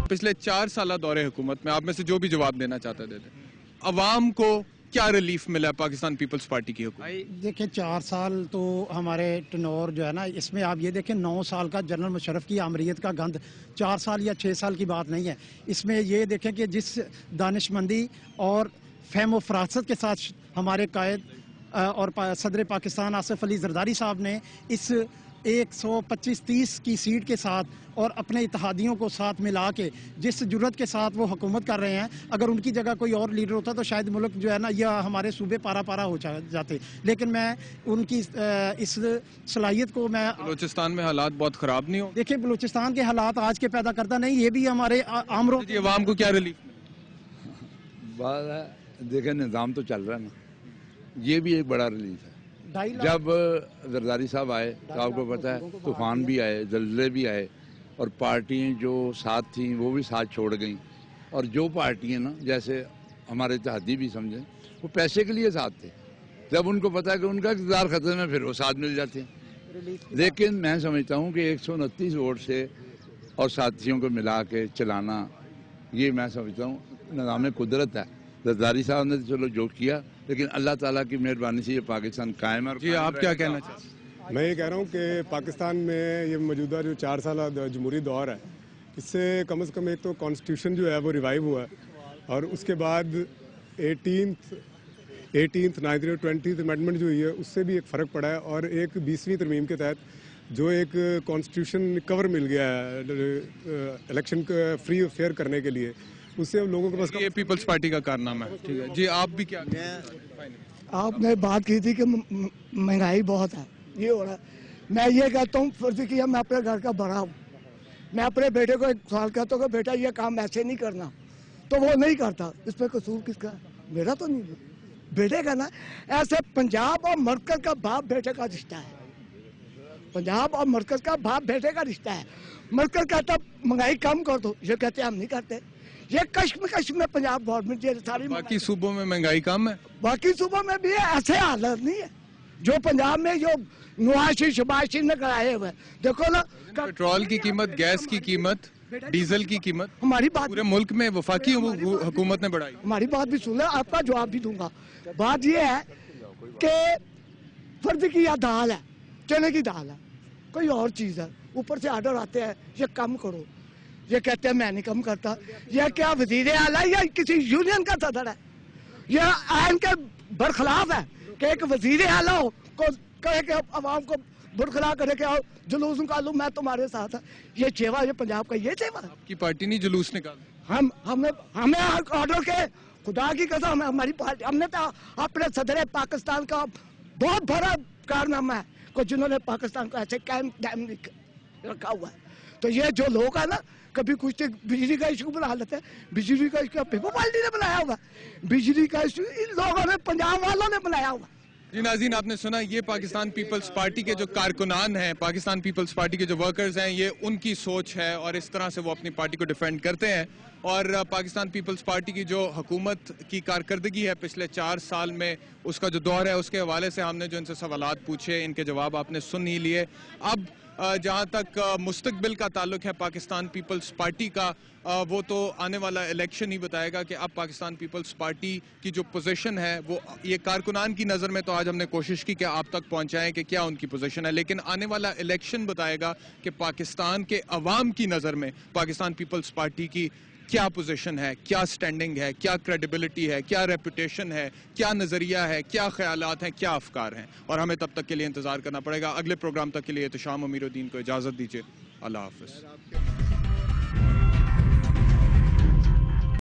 पिछले 4 साल दौरे हुकूमत में आप में से जो भी जवाब देना चाहते थे, अवाम को क्या रिलीफ मिला पाकिस्तान पीपल्स पार्टी की हुकूमत? देखिए 4 साल तो हमारे टनोर जो है ना, इसमें आप ये देखें 9 साल का जनरल मुशर्रफ की आमरीत का गंद 4 साल या 6 साल की बात नहीं है। इसमें ये देखें कि जिस दानिशमंदी और फहम फरासत के साथ हमारे कायद और सदर पाकिस्तान आसिफ अली जरदारी साहब ने इस 125-30 की सीट के साथ और अपने इत्तेहादियों को साथ मिला के जिस जुर्रत के साथ वो हुकूमत कर रहे हैं, अगर उनकी जगह कोई और लीडर होता तो शायद मुल्क जो है ना, यह हमारे सूबे पारा पारा हो जाते। लेकिन मैं उनकी इस सलाहियत को मैं बलूचिस्तान में हालात बहुत ख़राब नहीं हो? देखिए बलूचिस्तान के हालात आज के पैदा करता नहीं, ये भी हमारे आमरों अवाम को क्या रिलीफ? बात है देखें, निज़ाम तो चल रहा है ना, ये भी एक बड़ा रिलीफ है। जब जरदारी साहब आए तो आपको पता है तूफान भी आए, जल्जले भी आए और पार्टियाँ जो साथ थीं वो भी साथ छोड़ गईं। और जो पार्टियाँ ना, जैसे हमारे इत्तेहादी भी समझें, वो पैसे के लिए साथ थे, जब उनको पता है कि उनका इक़्तिदार ख़त्म है फिर वो साथ मिल जाते हैं। लेकिन मैं समझता हूँ कि 129 वोट से और साथियों को मिला के चलाना, ये मैं समझता हूँ निज़ाम कुदरत है। जरदारी साहब ने चलो जो किया, लेकिन अल्लाह ताला की मेहरबानी से ये पाकिस्तान कायम है। जी आप क्या कहना चाहते हैं? मैं ये कह रहा हूँ कि पाकिस्तान में ये मौजूदा जो 4 साल जमहूरी दौर है, इससे कम से कम एक तो कॉन्स्टिट्यूशन जो है वो रिवाइव हुआ है, और उसके बाद 18th 9th 20th अमेंडमेंट जो हुई है उससे भी एक फ़र्क पड़ा है, और एक 20वीं तरमीम के तहत जो एक कॉन्स्टिट्यूशन कवर मिल गया है इलेक्शन फ्री और फेयर करने के लिए, उससे हम लोगों के पास ये पीपल्स पार्टी का कारनामा है। ठीक है जी, आप भी क्या? आपने बात की थी कि महंगाई बहुत है, ये हो रहा है। मैं ये कहता हूँ फर्ज किया, मैं अपने घर का बड़ा हूँ, मैं अपने बेटे को एक सवाल कहता हूँ कि बेटा ये काम ऐसे नहीं करना, तो वो नहीं करता। इस पर कसूर किसका? मेरा तो नहीं, बेटे का ना। ऐसे पंजाब और मरकज का बाप बेटे का रिश्ता है, पंजाब और मरकज का बाप बेटे का रिश्ता है। मरकज कहता महंगाई कम कर दो, ये कहते हम नहीं करते। ये कश्म में पंजाब गवर्नमेंट ये सारी, बाकी सूबों में महंगाई कम है, बाकी सूबों में भी ऐसे हालत नहीं है जो पंजाब में जो नुआशी शबाशी ने कराए हुए। देखो ना, पेट्रोल की कीमत, गैस की कीमत, डीजल की कीमत हमारी बात पूरे मुल्क में वफाकी हुकूमत ने बढ़ाई। हमारी बात भी सुन ले, आपका जवाब भी दूंगा। बात ये है कि फर्ज की यह दाल है, चने की दाल है, कोई और चीज है, ऊपर से ऑर्डर आते हैं ये कम करो, ये कहते हैं मैं नहीं कम करता। ये क्या वजीर आला या किसी यूनियन का सदर है? यह आइन के बरखिलाफ है कि एक वजीर आला को कहे कि अवाम को बुरखला करे कि आओ जुलूस निकालो, मैं तुम्हारे साथ है। ये सेवा, ये पंजाब का ये सेवा है। आपकी पार्टी नहीं जुलूस निकाला? हमें ऑर्डर के, खुदा की कसम, हमारी पार्टी, हमने तो अपने सदर पाकिस्तान का बहुत बड़ा कारनामा है को जिन्होंने पाकिस्तान को ऐसे कायम रखा हुआ है। तो ये जो लोग है ना, कभी कुछ बिजली का इशू बना लेते हैं, बिजली का इशू पीपल पार्टी ने बनाया हुआ, बिजली का इशू इन लोगों ने, पंजाब वालों ने बनाया हुआ। जी नाज़रीन, आपने सुना, ये पाकिस्तान पीपल्स पार्टी के जो कारकुनान हैं, पाकिस्तान पीपल्स पार्टी के जो वर्कर्स हैं, ये उनकी सोच है और इस तरह से वो अपनी पार्टी को डिफेंड करते हैं। और पाकिस्तान पीपल्स पार्टी की जो हुकूमत की कारकर्दगी है पिछले 4 साल में, उसका जो दौर है, उसके हवाले से हमने जो इनसे सवालात पूछे, इनके जवाब आपने सुन ही लिए। अब जहाँ तक मुस्तकबिल का ताल्लुक है पाकिस्तान पीपल्स पार्टी का, वो तो आने वाला इलेक्शन ही बताएगा कि अब पाकिस्तान पीपल्स पार्टी की जो पोजीशन है वो, ये कारकुनान की नज़र में तो आज हमने कोशिश की कि आप तक पहुँचाएं कि क्या उनकी पोजीशन है, लेकिन आने वाला इलेक्शन बताएगा कि पाकिस्तान के अवाम की नज़र में पाकिस्तान पीपल्स पार्टी की क्या पोजीशन है, क्या स्टैंडिंग है, क्या क्रेडिबिलिटी है, क्या रेपुटेशन है, क्या नज़रिया है, क्या ख्यालात हैं, क्या अफकार हैं। और हमें तब तक के लिए इंतज़ार करना पड़ेगा। अगले प्रोग्राम तक के लिए एहतशाम अमीरुद्दीन को इजाज़त दीजिए। अल्लाह हाफ़िज़।